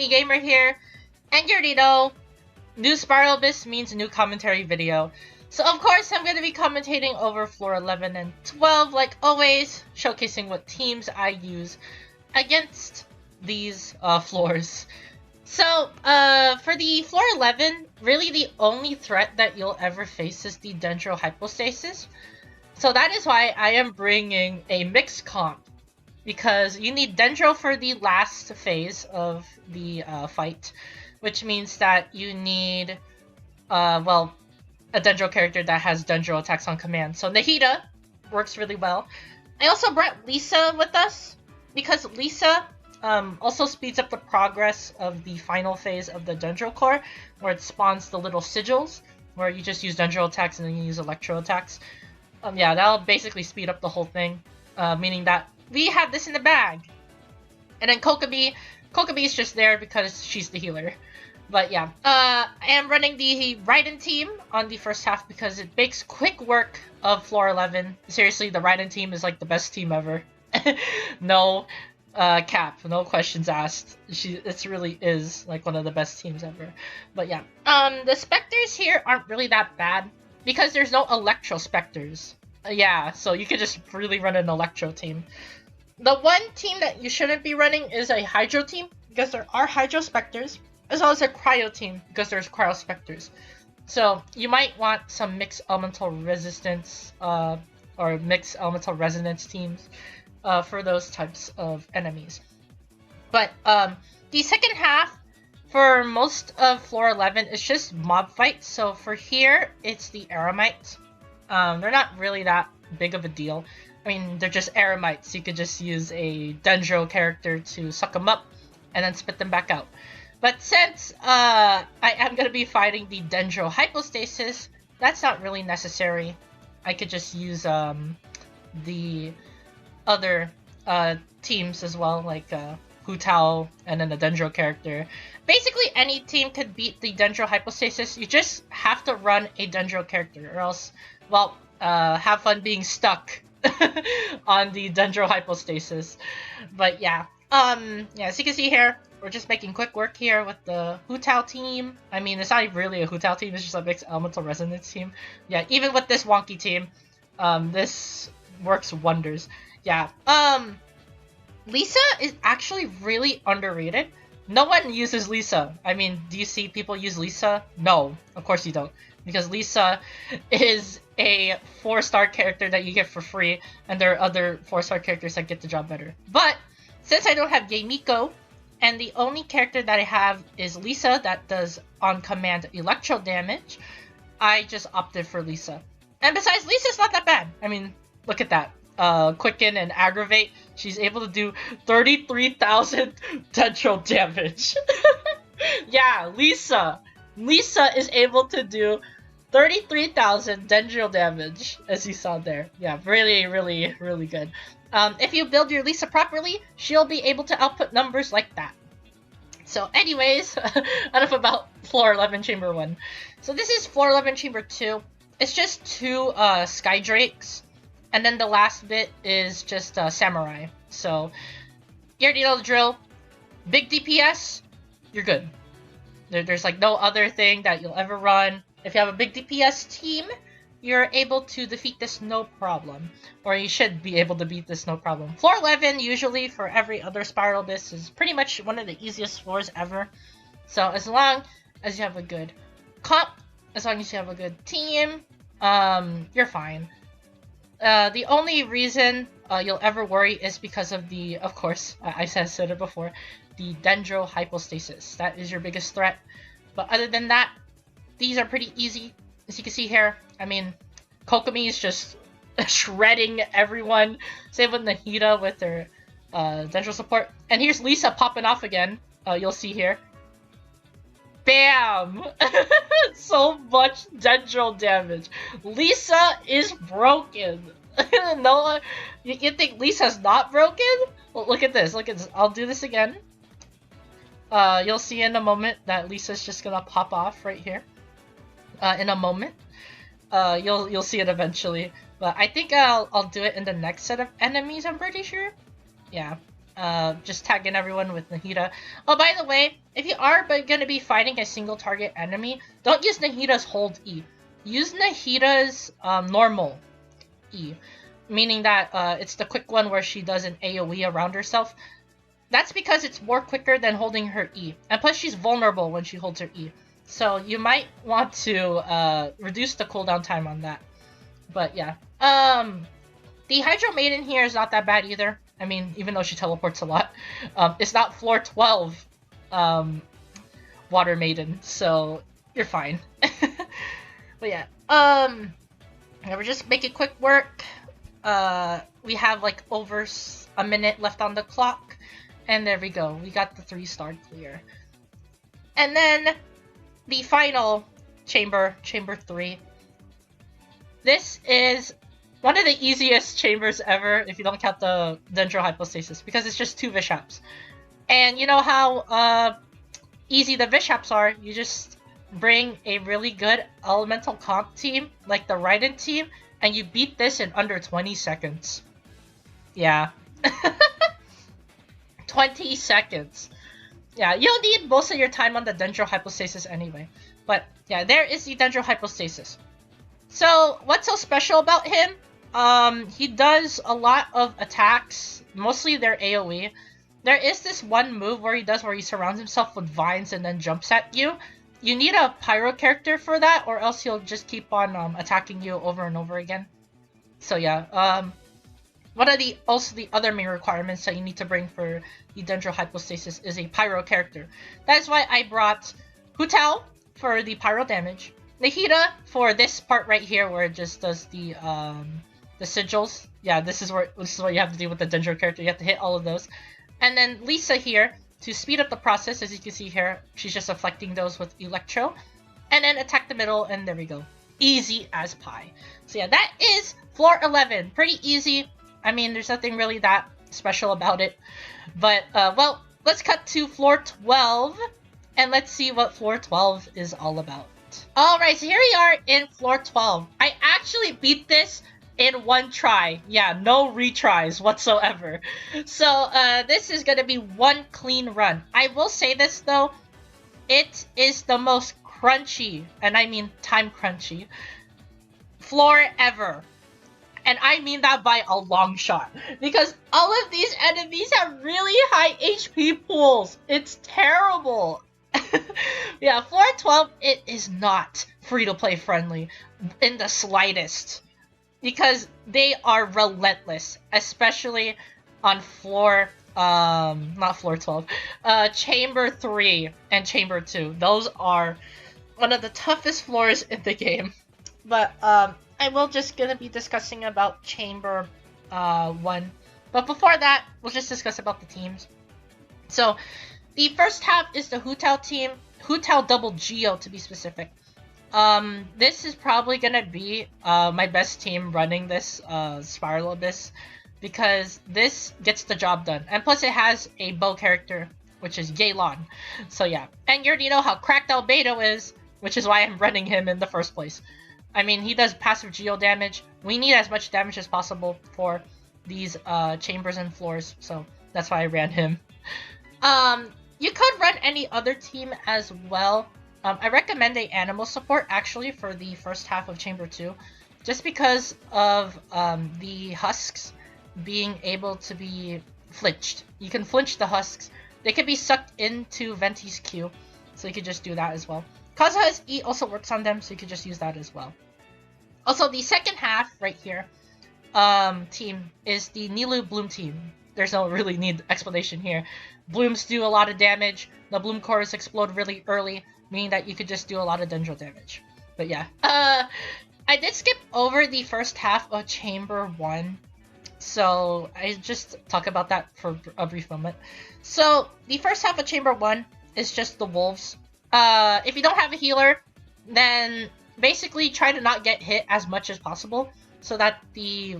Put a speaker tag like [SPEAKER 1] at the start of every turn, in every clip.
[SPEAKER 1] Gamer here, and you already know, new Spiral Abyss means new commentary video. So of course I'm going to be commentating over floor 11 and 12 like always, showcasing what teams I use against these floors. So for the floor 11, really the only threat that you'll ever face is the Dendro Hypostasis. So that is why I am bringing a mixed comp, because you need Dendro for the last phase of the fight, which means that you need, well, a Dendro character that has Dendro attacks on command. So Nahida works really well. I also brought Lisa with us, because Lisa also speeds up the progress of the final phase of the Dendro core, where it spawns the little sigils, where you just use Dendro attacks and then you use Electro attacks. Yeah, that'll basically speed up the whole thing, meaning that we have this in the bag. And then Kokomi is just there because she's the healer. But yeah, I am running the Raiden team on the first half because it makes quick work of floor 11. Seriously, the Raiden team is like the best team ever. No cap, no questions asked. It really is like one of the best teams ever. But yeah, the Spectres here aren't really that bad because there's no Electro Spectres. Yeah, so you could just really run an Electro team. The one team that you shouldn't be running is a Hydro team, because there are Hydro Spectres, as well as a Cryo team, because there's Cryo Spectres. So you might want some mixed elemental resistance, or mixed elemental resonance teams for those types of enemies. But the second half, for most of floor 11, is just mob fights. So for here, it's the Eremites. They're not really that big of a deal. I mean, they're just Eremites. You could just use a Dendro character to suck them up and then spit them back out. But since I am going to be fighting the Dendro Hypostasis, that's not really necessary. I could just use the other teams as well, like Hu Tao and then the Dendro character. Basically, any team could beat the Dendro Hypostasis. You just have to run a Dendro character, or else, well, have fun being stuck on the Dendro Hypostasis. But yeah, as you can see here, we're just making quick work here with the Hu Tao team. I mean, it's not really a Hu Tao team, it's just a mixed elemental resonance team. Yeah, even with this wonky team, this works wonders. Yeah, Lisa is actually really underrated. No one uses Lisa. I mean, do you see people use Lisa? No, of course you don't. Because Lisa is a 4-star character that you get for free, and there are other 4-star characters that get the job better. But since I don't have Yeimiko, and the only character that I have is Lisa that does on-command electro damage, I just opted for Lisa. And besides, Lisa's not that bad. I mean, look at that. Quicken and Aggravate, she's able to do 33,000 Dendro damage. Yeah, Lisa is able to do 33,000 Dendro damage, as you saw there. Yeah, really, really, really good. If you build your Lisa properly, she'll be able to output numbers like that. So anyways, enough about floor 11 chamber 1. So this is floor 11 chamber 2. It's just 2 Sky Drakes, and then the last bit is just Samurai. So you already know the drill. Big DPS, you're good. There's like no other thing that you'll ever run. If you have a big DPS team, you're able to defeat this no problem. Or you should be able to beat this no problem. Floor 11, usually for every other Spiral Abyss, is pretty much one of the easiest floors ever. So as long as you have a good comp, as long as you have a good team, you're fine. The only reason you'll ever worry is because of the, of course, I said it before, the Dendro Hypostasis. That is your biggest threat. But other than that, these are pretty easy. As you can see here, I mean, Kokomi is just shredding everyone. Same with Nahida with their Dendro support. And here's Lisa popping off again. You'll see here. Bam! So much Dendro damage. Lisa is broken. No, you think Lisa's not broken? Well, look at this. Look at this. I'll do this again. You'll see in a moment that Lisa's just gonna pop off right here. In a moment. You'll see it eventually. But I think I'll do it in the next set of enemies, I'm pretty sure. Yeah. just tagging everyone with Nahida. Oh, by the way, if you are going to be fighting a single target enemy, don't use Nahida's hold E. Use Nahida's normal E, meaning that it's the quick one where she does an AoE around herself. That's because it's more quicker than holding her E, and plus she's vulnerable when she holds her E. So you might want to reduce the cooldown time on that. But yeah, the Hydro Maiden here is not that bad either. I mean, even though she teleports a lot, it's not floor 12 Water Maiden, so you're fine. But yeah, we're just making quick work. We have like over a minute left on the clock, and there we go. We got the 3-star clear. And then the final chamber, chamber 3. This is one of the easiest chambers ever, if you don't count the Dendro Hypostasis, because it's just 2 Vishaps. And you know how easy the Vishaps are? You just bring a really good elemental comp team, like the Raiden team, and you beat this in under 20 seconds. Yeah. 20 seconds. Yeah, you'll need most of your time on the Dendro Hypostasis anyway. But yeah, there is the Dendro Hypostasis. So, what's so special about him? He does a lot of attacks, mostly they're AoE. There is this one move where he surrounds himself with vines and then jumps at you. You need a pyro character for that, or else he'll just keep on attacking you over and over again. So yeah, one of the other main requirements that you need to bring for the Dendro Hypostasis is a pyro character. That's why I brought Hu Tao for the pyro damage, Nahida for this part right here where it just does the sigils. Yeah, this is what you have to do with the Dendro character. You have to hit all of those. And then Lisa here to speed up the process. As you can see here, she's just afflicting those with Electro. And then attack the middle, and there we go. Easy as pie. So yeah, that is floor 11. Pretty easy. I mean, there's nothing really that special about it. But, well, let's cut to floor 12. And let's see what floor 12 is all about. Alright, so here we are in floor 12. I actually beat this in one try. Yeah, no retries whatsoever. So, this is gonna be one clean run. I will say this though, it is the most crunchy, and I mean time crunchy, floor ever. And I mean that by a long shot. Because all of these enemies have really high HP pools. It's terrible. Yeah, floor 12, it is not free-to-play friendly in the slightest. Because they are relentless, especially on floor, not floor 12, chamber 3 and chamber 2. Those are one of the toughest floors in the game. But, I will just gonna be discussing about chamber, 1. But before that, we'll just discuss about the teams. So, the first half is the Hu Tao team, Hu Tao double Geo to be specific. This is probably gonna be my best team running this Spiral Abyss, because this gets the job done, and plus it has a bow character, which is Yelan. So yeah, and you already know how cracked Albedo is, which is why I'm running him in the first place. I mean, he does passive geo damage. We need as much damage as possible for these chambers and floors, so that's why I ran him. You could run any other team as well. I recommend a animal support actually for the first half of chamber 2, just because of the husks being able to be flinched. You can flinch the husks. They can be sucked into Venti's Q, so you could just do that as well. Kazuha's E also works on them, so you could just use that as well. Also, the second half right here team is the Nilou Bloom team. There's no really need explanation here. Blooms do a lot of damage. The Bloom cores explode really early, meaning that you could just do a lot of Dendro damage. But yeah. I did skip over the first half of Chamber 1, so I just talk about that for a brief moment. So, the first half of Chamber 1 is just the wolves. If you don't have a healer, then basically try to not get hit as much as possible, so that the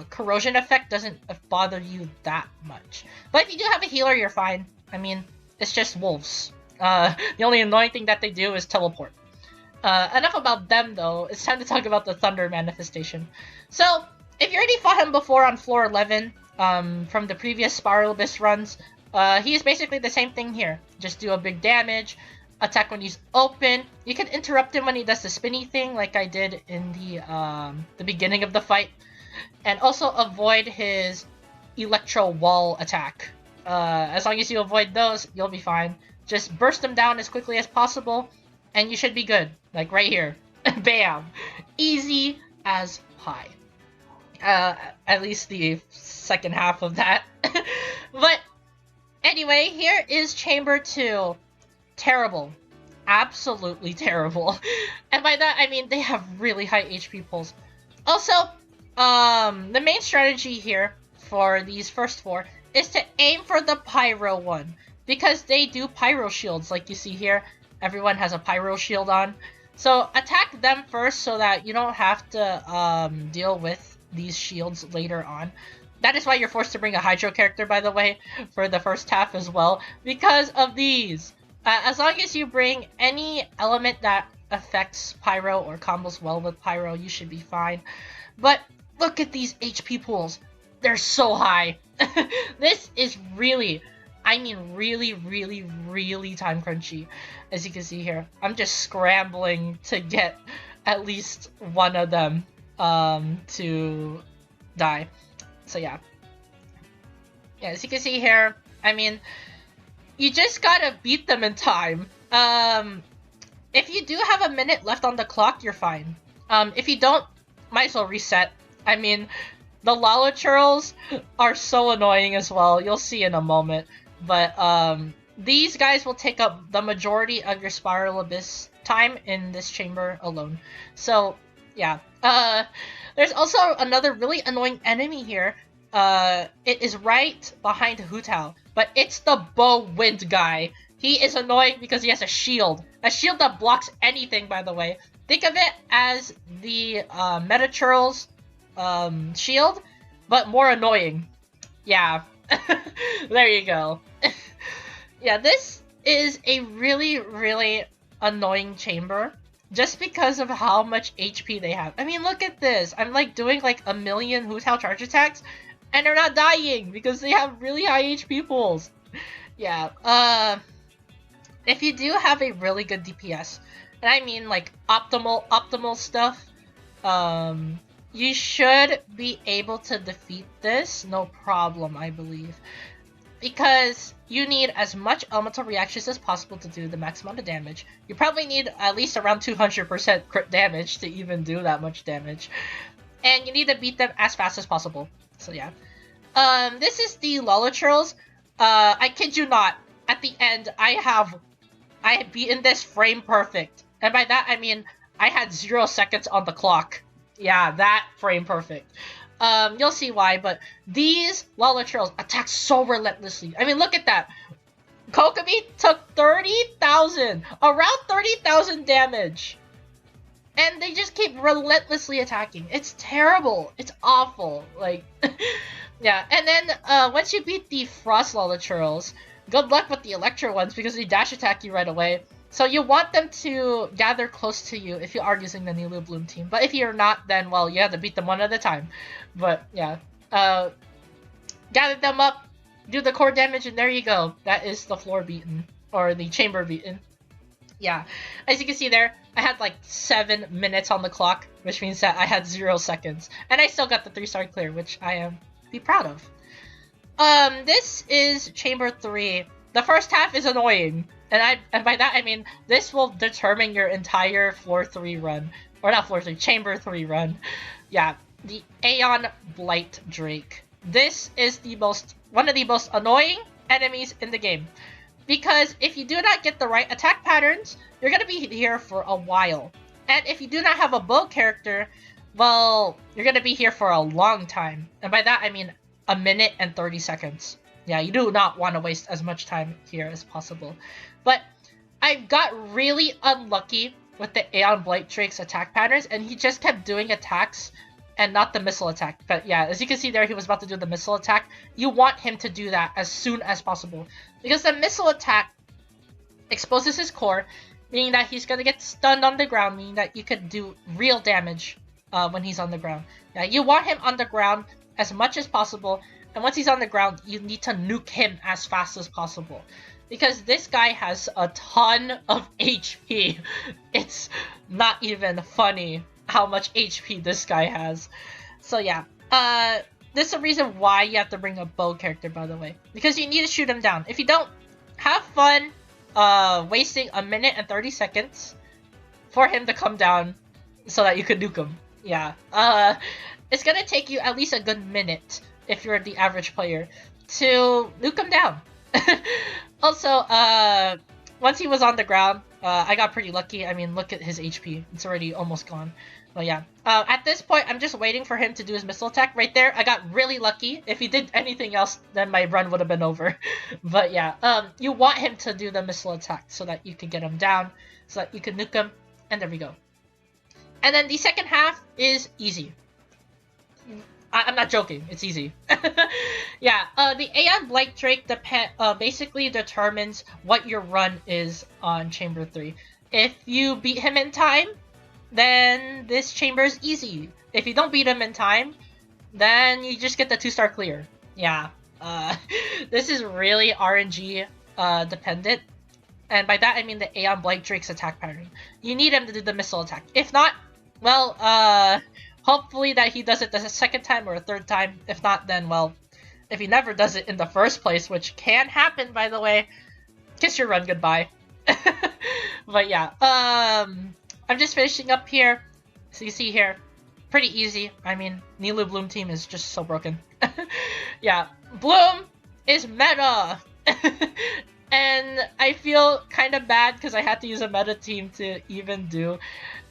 [SPEAKER 1] corrosion effect doesn't bother you that much. But if you do have a healer, you're fine. I mean, it's just wolves. The only annoying thing that they do is teleport. Enough about them though, it's time to talk about the Thunder manifestation. So, if you already fought him before on floor 11, from the previous Spiral Abyss runs. He's basically the same thing here. Just do a big damage, attack when he's open. You can interrupt him when he does the spinny thing, like I did in the beginning of the fight, and also avoid his electro wall attack. As long as you avoid those, you'll be fine. Just burst them down as quickly as possible, and you should be good. Like right here. Bam! Easy as pie. At least the second half of that. But anyway, here is Chamber 2. Terrible. Absolutely terrible. And by that, I mean they have really high HP pulls. Also, the main strategy here for these first 4 is to aim for the Pyro one. Because they do Pyro shields, like you see here. Everyone has a Pyro shield on. So attack them first so that you don't have to deal with these shields later on. That is why you're forced to bring a Hydro character, by the way, for the first half as well. Because of these. As long as you bring any element that affects Pyro or combos well with Pyro, you should be fine. But look at these HP pools. They're so high. This is really, I mean really, really, really time crunchy. As you can see here, I'm just scrambling to get at least one of them to die. So yeah. Yeah, as you can see here, I mean, you just gotta beat them in time. If you do have a minute left on the clock, you're fine. If you don't, might as well reset. I mean, the Lala Churls are so annoying as well. You'll see in a moment. But these guys will take up the majority of your Spiral Abyss time in this chamber alone. So yeah. There's also another really annoying enemy here. It is right behind Hu Tao, but it's the Bow Wind guy. He is annoying because he has a shield that blocks anything, by the way. Think of it as the Meta Churl's shield, but more annoying. Yeah. There you go. Yeah, this is a really, really annoying chamber just because of how much HP they have. I mean, look at this. I'm like doing like a million Hu Tao charge attacks and they're not dying because they have really high HP pools. Yeah, if you do have a really good DPS, and I mean like optimal stuff, you should be able to defeat this, no problem, I believe. Because you need as much elemental reactions as possible to do the max amount of damage. You probably need at least around 200% crit damage to even do that much damage. And you need to beat them as fast as possible. So yeah. This is the Lala Churls. I kid you not, at the end, I had beaten this frame perfect. And by that, I mean, I had 0 seconds on the clock. Yeah, that frame perfect. You'll see why, but these Lala Churls attack so relentlessly. I mean, look at that. Kokomi took 30,000, around 30,000 damage. And they just keep relentlessly attacking. It's terrible. It's awful. Like, yeah. And then, once you beat the Frost Lala Churls, good luck with the Electro ones because they dash attack you right away. So you want them to gather close to you if you are using the Nilou Bloom team. But if you're not, then, well, you have to beat them one at a time. But, yeah. Gather them up, do the core damage, and there you go. That is the floor beaten. Or the chamber beaten. Yeah. As you can see there, I had like 7 minutes on the clock, which means that I had 0 seconds. And I still got the 3-star clear, which I am be proud of. This is Chamber 3. The first half is annoying. And by that I mean this will determine your entire floor 3 run. Or not floor 3, chamber 3 run. Yeah, the Aeon Blight Drake. This is one of the most annoying enemies in the game. Because if you do not get the right attack patterns, you're gonna be here for a while. And if you do not have a bow character, well, you're gonna be here for a long time. And by that I mean a minute and 30 seconds. Yeah, you do not want to waste as much time here as possible. But I got really unlucky with the Aeon Blight Drake's attack patterns, and he just kept doing attacks and not the missile attack. But yeah, as you can see there, he was about to do the missile attack. You want him to do that as soon as possible. Because the missile attack exposes his core, meaning that he's going to get stunned on the ground, meaning that you could do real damage when he's on the ground. Yeah, you want him on the ground as much as possible, and once he's on the ground, you need to nuke him as fast as possible. Because this guy has a ton of HP. It's not even funny how much HP this guy has. So yeah, this is the reason why you have to bring a bow character, by the way. Because you need to shoot him down. If you don't, have fun wasting 1 minute and 30 seconds for him to come down so that you could nuke him. Yeah, it's gonna take you at least a good minute if you're the average player to nuke him down. Also, once he was on the ground, I got pretty lucky. I mean, look at his HP. It's already almost gone. But yeah, at this point, I'm just waiting for him to do his missile attack right there. I got really lucky. If he did anything else, then my run would have been over. But yeah, you want him to do the missile attack so that you can get him down, so that you can nuke him, and there we go. And then the second half is easy. I'm not joking. It's easy. Yeah, the Aeon Blight Drake basically determines what your run is on Chamber 3. If you beat him in time, then this chamber is easy. If you don't beat him in time, then you just get the 2-star clear. Yeah, this is really RNG dependent. And by that, I mean the Aeon Blight Drake's attack pattern. You need him to do the missile attack. If not, well, hopefully that he does it the second time or a third time. If not, then, well, if he never does it in the first place, which can happen, by the way, kiss your run goodbye. But yeah, I'm just finishing up here. So you see here, pretty easy. I mean, Nilu Bloom team is just so broken. Yeah, Bloom is meta! And I feel kind of bad because I had to use a meta team to even do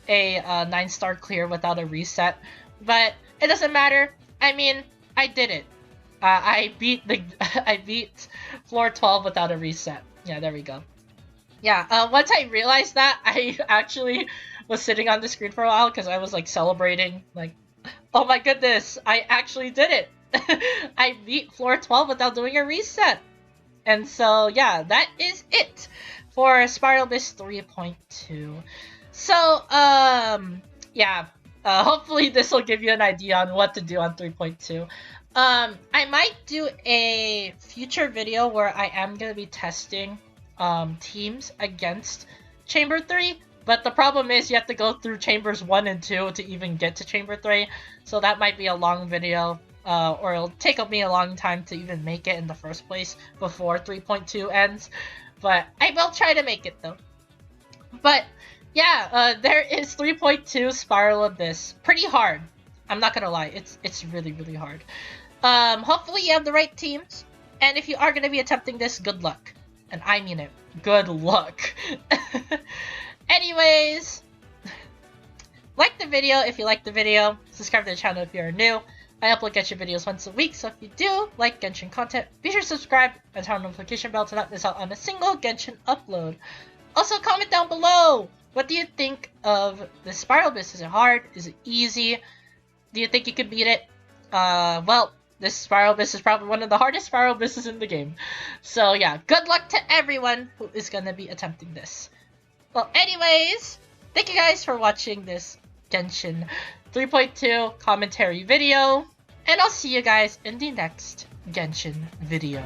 [SPEAKER 1] a 9-star clear without a reset, but it doesn't matter. I mean, I did it. I beat floor 12 without a reset. Yeah, there we go. Yeah, once I realized that, I actually was sitting on the screen for a while because I was like celebrating, like, oh my goodness, I actually did it. I beat floor 12 without doing a reset. And so yeah, that is it for Spiral Abyss 3.2. So, yeah, hopefully this will give you an idea on what to do on 3.2. I might do a future video where I am going to be testing, teams against Chamber 3, but the problem is you have to go through Chambers 1 and 2 to even get to Chamber 3, so that might be a long video, or it'll take me a long time to even make it in the first place before 3.2 ends, but I will try to make it though. But yeah, there is 3.2 Spiral Abyss. Pretty hard. I'm not gonna lie, it's really, really hard. Hopefully you have the right teams, and if you are gonna be attempting this, good luck. And I mean it. Good luck. Anyways, like the video if you like the video, subscribe to the channel if you're new. I upload genshin videos once a week, so if you do like genshin content, be sure to subscribe and turn on the notification bell to not miss out on a single genshin upload. Also, comment down below! What do you think of the Spiral Abyss? Is it hard? Is it easy? Do you think you could beat it? Well, this Spiral Abyss is probably one of the hardest Spiral Abysses in the game. So yeah, good luck to everyone who is gonna be attempting this. Well, anyways, thank you guys for watching this Genshin 3.2 commentary video, and I'll see you guys in the next Genshin video.